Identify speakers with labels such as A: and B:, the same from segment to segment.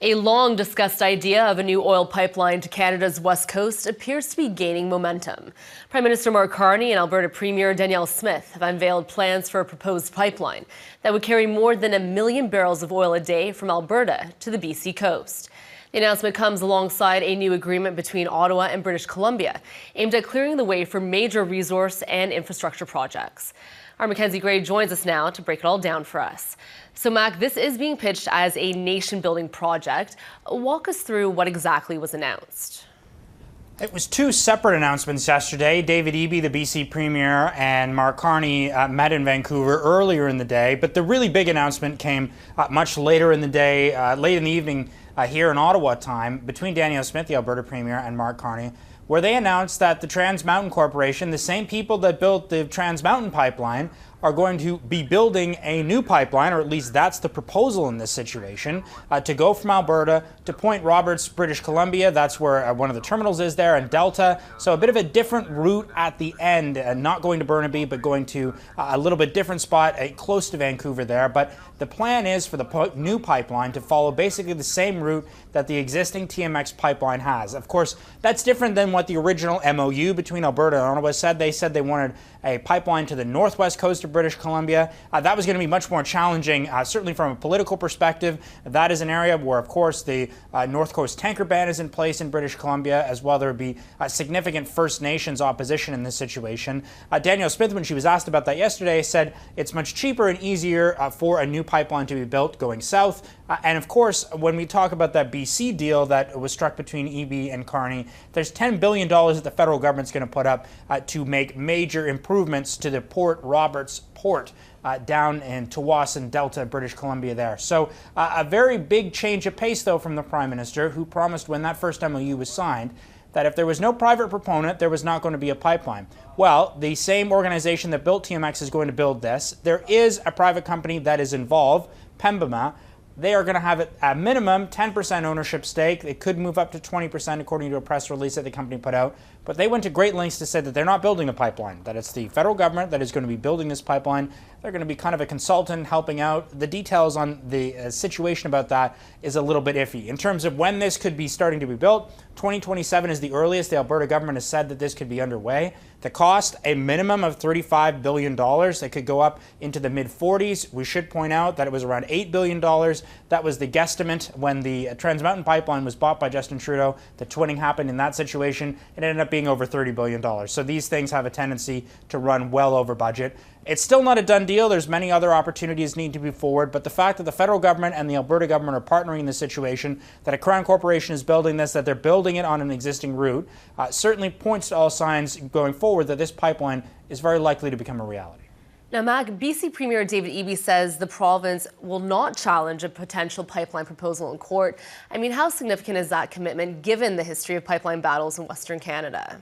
A: A long-discussed idea of a new oil pipeline to Canada's west coast appears to be gaining momentum. Prime Minister Mark Carney and Alberta Premier Danielle Smith have unveiled plans for a proposed pipeline that would carry more than 1 million barrels of oil a day from Alberta to the BC coast. The announcement comes alongside a new agreement between Ottawa and British Columbia, aimed at clearing the way for major resource and infrastructure projects. Our Mackenzie Gray joins us now to break it all down for us. So, Mac, this is being pitched as a nation-building project. Walk us through what exactly was announced.
B: It was two separate announcements yesterday. David Eby, the BC Premier, and Mark Carney met in Vancouver earlier in the day. But the really big announcement came much later in the day, late in the evening here in Ottawa time, between Danielle Smith, the Alberta Premier, and Mark Carney, where they announced that the Trans Mountain Corporation, the same people that built the Trans Mountain pipeline, are going to be building a new pipeline, or at least that's the proposal in this situation, to go from Alberta to Point Roberts, British Columbia. That's where one of the terminals is there, and Delta. So a bit of a different route at the end, not going to Burnaby, but going to a little bit different spot close to Vancouver there. But the plan is for the new pipeline to follow basically the same route that the existing TMX pipeline has. Of course, that's different than what the original MOU between Alberta and Ottawa said. They said they wanted a pipeline to the northwest coast of British Columbia. That was going to be much more challenging, certainly from a political perspective. That is an area where, of course, the North Coast tanker ban is in place in British Columbia, as well. There would be significant First Nations opposition in this situation. Danielle Smith, when she was asked about that yesterday, said it's much cheaper and easier for a new pipeline to be built going south. And of course, when we talk about that BC deal that was struck between Eby and Carney, there's $10 billion that the federal government's going to put up to make major improvements to the Port Roberts port down in Tsawwassen Delta, British Columbia there. So a very big change of pace, though, from the Prime Minister, who promised when that first MOU was signed that if there was no private proponent, there was not going to be a pipeline. Well, the same organization that built TMX is going to build this. There is a private company that is involved, Pembina. They are going to have a minimum 10% ownership stake. It could move up to 20% according to a press release that the company put out. But they went to great lengths to say that they're not building a pipeline, that it's the federal government that is going to be building this pipeline. They're going to be kind of a consultant helping out. The details on the situation about that is a little bit iffy. In terms of when this could be starting to be built, 2027 is the earliest. The Alberta government has said that this could be underway. The cost, a minimum of $35 billion. It could go up into the mid-40s. We should point out that it was around $8 billion. That was the guesstimate when the Trans Mountain pipeline was bought by Justin Trudeau. The twinning happened in that situation. It ended up being over $30 billion. So these things have a tendency to run well over budget. It's still not a done deal. There's many other opportunities need to be forward, but the fact that the federal government and the Alberta government are partnering in this situation, that a Crown corporation is building this, that they're building it on an existing route, certainly points to all signs going forward that this pipeline is very likely to become a reality.
A: Now, Mag, BC Premier David Eby says the province will not challenge a potential pipeline proposal in court. I mean, how significant is that commitment given the history of pipeline battles in Western Canada?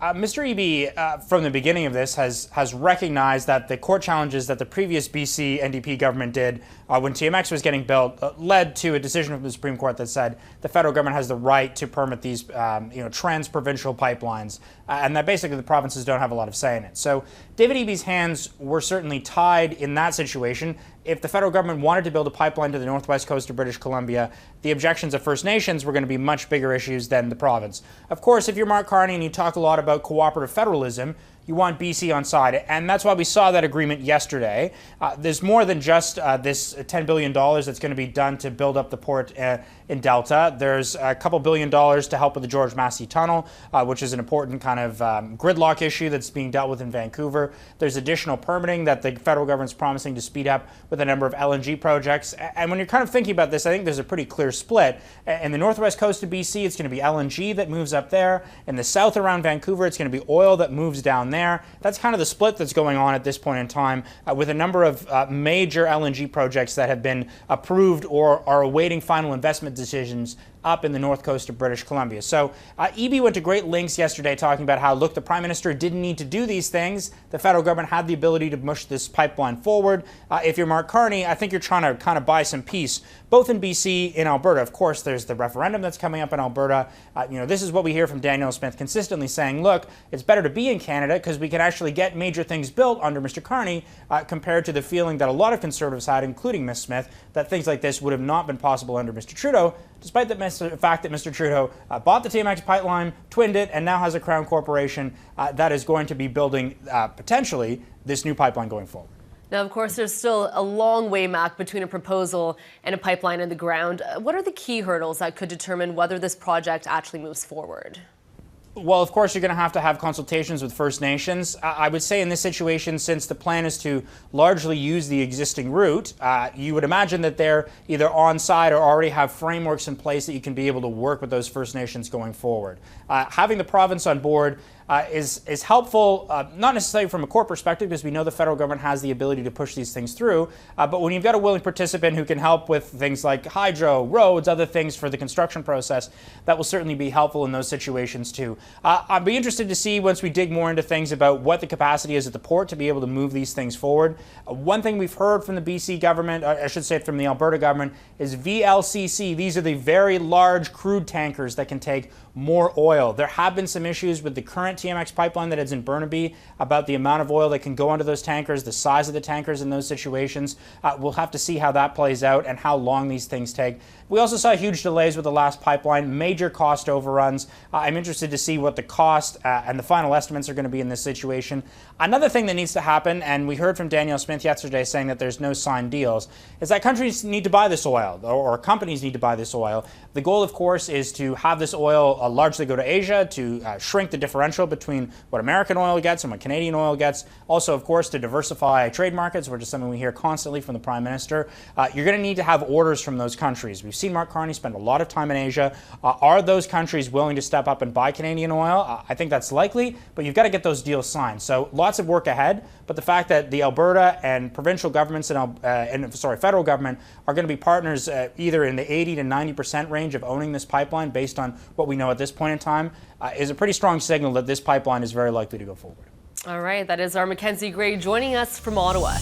B: Mr. Eby, from the beginning of this, has recognized that the court challenges that the previous BC NDP government did when TMX was getting built led to a decision from the Supreme Court that said the federal government has the right to permit these trans-provincial pipelines, and that basically the provinces don't have a lot of say in it. So David Eby's hands were certainly tied in that situation. If the federal government wanted to build a pipeline to the northwest coast of British Columbia, the objections of First Nations were going to be much bigger issues than the province. Of course, if you're Mark Carney and you talk a lot about cooperative federalism, you want BC on side, and that's why we saw that agreement yesterday. There's more than just this $10 billion that's going to be done to build up the port in Delta. There's a couple $2 billion to help with the George Massey Tunnel, which is an important kind of gridlock issue that's being dealt with in Vancouver. There's additional permitting that the federal government's promising to speed up with a number of LNG projects. And when you're kind of thinking about this, I think there's a pretty clear split. In the northwest coast of BC, it's going to be LNG that moves up there. In the south around Vancouver, it's going to be oil that moves down there. That's kind of the split that's going on at this point in time, with a number of major LNG projects that have been approved or are awaiting final investment decisions up in the north coast of British Columbia. So Eby went to great lengths yesterday talking about how, look, the Prime Minister didn't need to do these things. The federal government had the ability to push this pipeline forward. If you're Mark Carney, I think you're trying to kind of buy some peace, both in BC, in Alberta. Of course, there's the referendum that's coming up in Alberta. This is what we hear from Danielle Smith consistently saying, look, it's better to be in Canada because we can actually get major things built under Mr. Carney, compared to the feeling that a lot of Conservatives had, including Ms. Smith, that things like this would have not been possible under Mr. Trudeau, despite the fact that Mr. Trudeau bought the TMX pipeline, twinned it, and now has a Crown corporation that is going to be building, potentially, this new pipeline going forward.
A: Now, of course, there's still a long way, Mac, between a proposal and a pipeline in the ground. What are the key hurdles that could determine whether this project actually moves forward?
B: Well, of course, you're going to have consultations with First Nations. I would say in this situation, since the plan is to largely use the existing route, you would imagine that they're either on side or already have frameworks in place that you can be able to work with those First Nations going forward. Having the province on board is helpful, not necessarily from a core perspective, because we know the federal government has the ability to push these things through, but when you've got a willing participant who can help with things like hydro, roads, other things for the construction process, that will certainly be helpful in those situations too. I'd be interested to see, once we dig more into things, about what the capacity is at the port to be able to move these things forward. One thing we've heard from the BC government, I should say from the Alberta government, is VLCC. These are the very large crude tankers that can take more oil. There have been some issues with the current TMX pipeline that is in Burnaby about the amount of oil that can go onto those tankers, the size of the tankers in those situations. We'll have to see how that plays out and how long these things take. We also saw huge delays with the last pipeline, major cost overruns. I'm interested to see what the cost and the final estimates are going to be in this situation. Another thing that needs to happen, and we heard from Danielle Smith yesterday saying that there's no signed deals, is that countries need to buy this oil, or companies need to buy this oil. The goal, of course, is to have this oil largely go to Asia, to shrink the differential between what American oil gets and what Canadian oil gets. Also, of course, to diversify trade markets, which is something we hear constantly from the Prime Minister. You're going to need to have orders from those countries. We've seen Mark Carney spend a lot of time in Asia. Are those countries willing to step up and buy Canadian oil? I think that's likely, but you've got to get those deals signed. So lots of work ahead, but the fact that the Alberta and provincial governments and federal government are going to be partners either in the 80 to 90% range of owning this pipeline based on what we know at this point in time is a pretty strong signal that this pipeline is very likely to go forward.
A: All right, that is our Mackenzie Gray joining us from Ottawa.